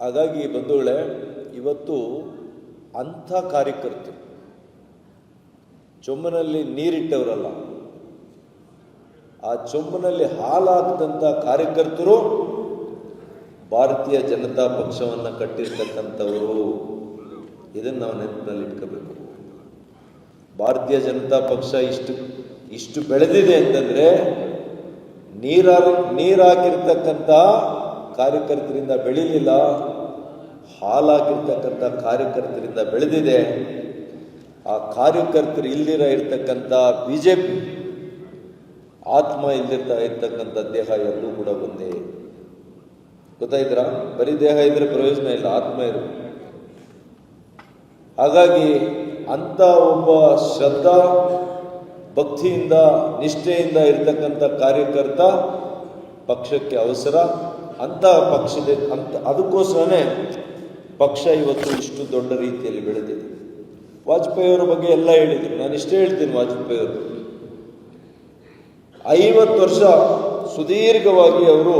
ಹಾಗಾಗಿ ಬಂಧುಗಳೇ, ಇವತ್ತು ಅಂಥ ಕಾರ್ಯಕರ್ತರು, ಚೊಂಬನಲ್ಲಿ ನೀರಿಟ್ಟವರಲ್ಲ, ಆ ಚೊಂಬನಲ್ಲಿ ಹಾಲಾಗದಂಥ ಕಾರ್ಯಕರ್ತರು ಭಾರತೀಯ ಜನತಾ ಪಕ್ಷವನ್ನು ಕಟ್ಟಿರ್ತಕ್ಕಂಥವರು. ಇದನ್ನು ನಾವು ನೆನಪಿನಲ್ಲಿ ಇಟ್ಕೋಬೇಕು. ಭಾರತೀಯ ಜನತಾ ಪಕ್ಷ ಇಷ್ಟು ಬೆಳೆದಿದೆ ಅಂತಂದರೆ ನೀರಾಗಿರ್ತಕ್ಕಂಥ ಕಾರ್ಯಕರ್ತರಿಂದ ಬೆಳೀಲಿಲ್ಲ, ಹಾಲಾಗಿರ್ತಕ್ಕಂಥ ಕಾರ್ಯಕರ್ತರಿಂದ ಬೆಳೆದಿದೆ. ಆ ಕಾರ್ಯಕರ್ತರು ಇರ್ತಕ್ಕಂಥ BJP ಆತ್ಮ ಇರ್ತಕ್ಕಂಥ ದೇಹ ಎಲ್ಲೂ ಕೂಡ ಒಂದೇ. ಗೊತ್ತಾಯ್ತಾ? ಬರೀ ದೇಹ ಇದ್ರೆ ಪ್ರಯೋಜನ ಇಲ್ಲ, ಆತ್ಮ ಇರು. ಹಾಗಾಗಿ ಅಂಥ ಒಬ್ಬ ಶ್ರದ್ಧಾ ಭಕ್ತಿಯಿಂದ ನಿಷ್ಠೆಯಿಂದ ಇರ್ತಕ್ಕಂಥ ಕಾರ್ಯಕರ್ತ ಪಕ್ಷಕ್ಕೆ ಅವಸರ. ಅಂಥ ಪಕ್ಷದ ಅದಕ್ಕೋಸ್ಕರನೇ ಪಕ್ಷ ಇವತ್ತು ಇಷ್ಟು ದೊಡ್ಡ ರೀತಿಯಲ್ಲಿ ಬೆಳೆದಿದೆ. ವಾಜಪೇಯಿ ಅವರ ಬಗ್ಗೆ ಎಲ್ಲ ಹೇಳಿದ್ರು, ನಾನು ಇಷ್ಟೇ ಹೇಳ್ತೀನಿ. ವಾಜಪೇಯಿ ಅವರು 50 ವರ್ಷ ಸುದೀರ್ಘವಾಗಿ ಅವರು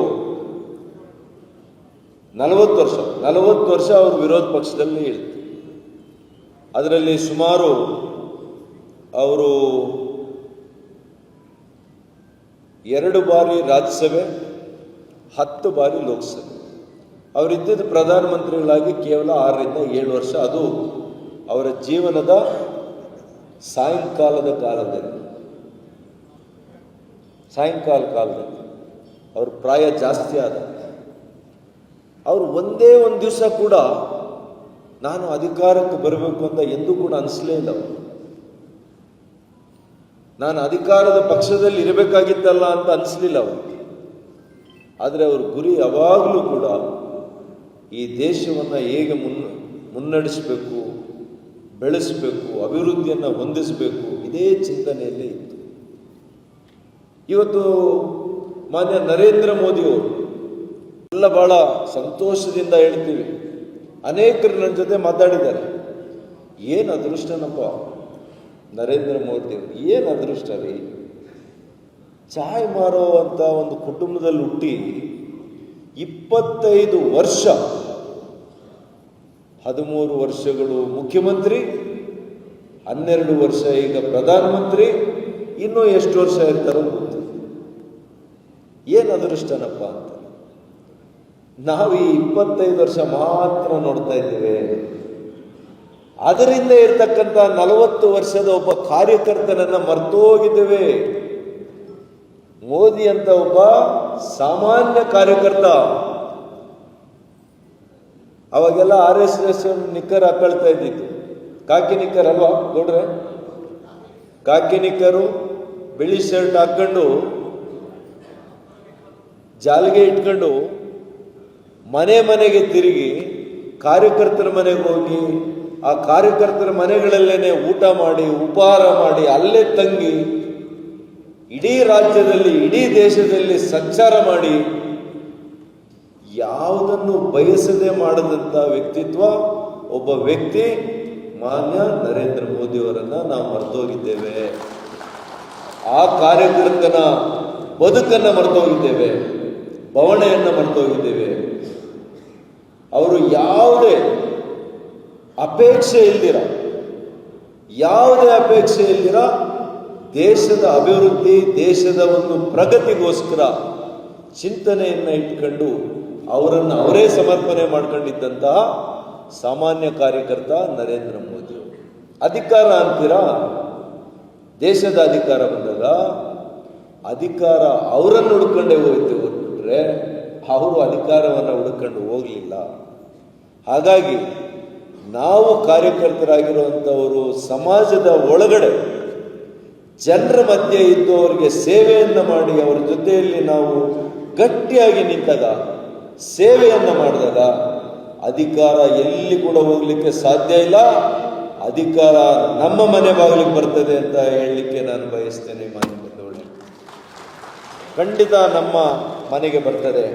40 ವರ್ಷ ಅವರು ವಿರೋಧ ಪಕ್ಷದಲ್ಲಿ ಇರ್ತಾರೆ. ಅದರಲ್ಲಿ ಸುಮಾರು ಅವರು 2 ಬಾರಿ ರಾಜ್ಯಸಭೆ, 10 ಬಾರಿ ಲೋಕಸಭೆ. ಅವರಿದ್ದ ಪ್ರಧಾನಮಂತ್ರಿಗಳಾಗಿ ಕೇವಲ 6ರಿಂದ 7 ವರ್ಷ. ಅದು ಅವರ ಜೀವನದ ಸಾಯಂಕಾಲದ ಕಾಲದಲ್ಲಿ ಅವ್ರ ಪ್ರಾಯ ಜಾಸ್ತಿ ಆದ. ಅವರು ಒಂದೇ ಒಂದು ದಿವಸ ಕೂಡ ನಾನು ಅಧಿಕಾರಕ್ಕೆ ಬರಬೇಕು ಅಂತ ಎಂದೂ ಕೂಡ ಅನಿಸಲೇ ಇಲ್ಲ. ನಾನು ಅಧಿಕಾರದ ಪಕ್ಷದಲ್ಲಿ ಇರಬೇಕಾಗಿತ್ತಲ್ಲ ಅಂತ ಅನಿಸ್ಲಿಲ್ಲ ಅವರು. ಆದರೆ ಅವ್ರ ಗುರಿ ಯಾವಾಗಲೂ ಕೂಡ ಈ ದೇಶವನ್ನು ಹೇಗೆ ಮುನ್ನಡೆಸಬೇಕು, ಬೆಳೆಸಬೇಕು, ಅಭಿವೃದ್ಧಿಯನ್ನು ಹೊಂದಿಸಬೇಕು, ಇದೇ ಚಿಂತನೆಯಲ್ಲೇ ಇತ್ತು. ಇವತ್ತು ಮಾನ್ಯ ನರೇಂದ್ರ ಮೋದಿಯವರು ಎಲ್ಲ ಬಹಳ ಸಂತೋಷದಿಂದ ಹೇಳ್ತೀವಿ. ಅನೇಕರು ನನ್ನ ಜೊತೆ ಮಾತಾಡಿದ್ದಾರೆ. ಏನು ಅದೃಷ್ಟನಪ್ಪ ನರೇಂದ್ರ ಮೋದಿ ಅವರು, ಏನು ಅದೃಷ್ಟ ರೀ. ಚಾಯ್ ಮಾರೋ ಅಂತ ಒಂದು ಕುಟುಂಬದಲ್ಲಿ ಹುಟ್ಟಿ 25 ವರ್ಷ, 13 ವರ್ಷಗಳು ಮುಖ್ಯಮಂತ್ರಿ, 12 ವರ್ಷ ಈಗ ಪ್ರಧಾನಮಂತ್ರಿ, ಇನ್ನೂ ಎಷ್ಟು ವರ್ಷ ಇರ್ತಾರೋ ಗೊತ್ತಿಲ್ಲ. ಏನು ಅದೃಷ್ಟನಪ್ಪ ಅಂತ ನಾವು ಈ 25 ವರ್ಷ ಮಾತ್ರ ನೋಡ್ತಾ ಇದ್ದೇವೆ. ಅದರಿಂದ ಇರ್ತಕ್ಕಂಥ 40 ವರ್ಷದ ಒಬ್ಬ ಕಾರ್ಯಕರ್ತನನ್ನ ಮರ್ತೋಗಿದ್ದೇವೆ. ಮೋದಿ ಅಂತ ಒಬ್ಬ ಸಾಮಾನ್ಯ ಕಾರ್ಯಕರ್ತ, ಅವಾಗೆಲ್ಲ RSS ನಿಕ್ಕರ್ ಹಾಕೊಳ್ತಾ ಇದ್ದಿತ್ತು. ಕಾಕಿ ನಿಕ್ಕರ್ ಅಲ್ವಾ ನೋಡ್ರೆ, ಕಾಕಿ ನಿಕ್ಕರು, ಬಿಳಿ ಶರ್ಟ್ ಹಾಕೊಂಡು, ಜಾಲಿಗೆ ಇಟ್ಕೊಂಡು ಮನೆಗೆ ತಿರುಗಿ ಕಾರ್ಯಕರ್ತರ ಮನೆಗೆ ಹೋಗಿ ಆ ಕಾರ್ಯಕರ್ತರ ಮನೆಗಳಲ್ಲೇನೆ ಊಟ ಮಾಡಿ, ಉಪಹಾರ ಮಾಡಿ, ಅಲ್ಲೇ ತಂಗಿ ಇಡೀ ರಾಜ್ಯದಲ್ಲಿ, ಇಡೀ ದೇಶದಲ್ಲಿ ಸಂಚಾರ ಮಾಡಿ ಯಾವುದನ್ನು ಬಯಸದೆ ಮಾಡದಂತ ವ್ಯಕ್ತಿತ್ವ ಒಬ್ಬ ವ್ಯಕ್ತಿ ಮಾನ್ಯ ನರೇಂದ್ರ ಮೋದಿಯವರನ್ನ ನಾವು ಮರ್ತೋಗಿದ್ದೇವೆ. ಆ ಕಾರ್ಯಕರ್ತನ ಬದುಕನ್ನು ಮರ್ತೋಗಿದ್ದೇವೆ, ಬವಣೆಯನ್ನು ಮರ್ತೋಗಿದ್ದೇವೆ. ಅವರು ಯಾವುದೇ ಅಪೇಕ್ಷೆ ಇಲ್ದಿರ ದೇಶದ ಅಭಿವೃದ್ಧಿ, ದೇಶದ ಒಂದು ಪ್ರಗತಿಗೋಸ್ಕರ ಚಿಂತನೆಯನ್ನು ಇಟ್ಕೊಂಡು ಅವರನ್ನು ಅವರೇ ಸಮರ್ಪಣೆ ಮಾಡ್ಕೊಂಡಿದ್ದಂತಹ ಸಾಮಾನ್ಯ ಕಾರ್ಯಕರ್ತ ನರೇಂದ್ರ ಮೋದಿ. ಅಧಿಕಾರ ಅಂತೀರಾ, ದೇಶದ ಅಧಿಕಾರ ಬಂದಾಗ ಅಧಿಕಾರ ಅವರನ್ನು ಹುಡ್ಕೊಂಡೇ ಹೋಯ್ತು ಹೊರಟ್ರೆ ಅವರು ಅಧಿಕಾರವನ್ನು ಹುಡ್ಕೊಂಡು ಹೋಗಲಿಲ್ಲ. ಹಾಗಾಗಿ ನಾವು ಕಾರ್ಯಕರ್ತರಾಗಿರುವಂಥವರು ಸಮಾಜದ ಒಳಗಡೆ ಜನರ ಮಧ್ಯೆ ಇದ್ದು ಅವರಿಗೆ ಸೇವೆಯನ್ನು ಮಾಡಿ ಅವರ ಜೊತೆಯಲ್ಲಿ ನಾವು ಗಟ್ಟಿಯಾಗಿ ನಿಂತಾಗ, ಸೇವೆಯನ್ನು ಮಾಡಿದಾಗ ಅಧಿಕಾರ ಎಲ್ಲಿ ಕೂಡ ಹೋಗ್ಲಿಕ್ಕೆ ಸಾಧ್ಯ ಇಲ್ಲ. ಅಧಿಕಾರ ನಮ್ಮ ಮನೆ ಬಾಗಿಲಿಗೆ ಬರ್ತದೆ ಅಂತ ಹೇಳಲಿಕ್ಕೆ ನಾನು ಬಯಸ್ತೇನೆ. ಖಂಡಿತ ನಮ್ಮ ಮನೆಗೆ ಬರ್ತದೆ.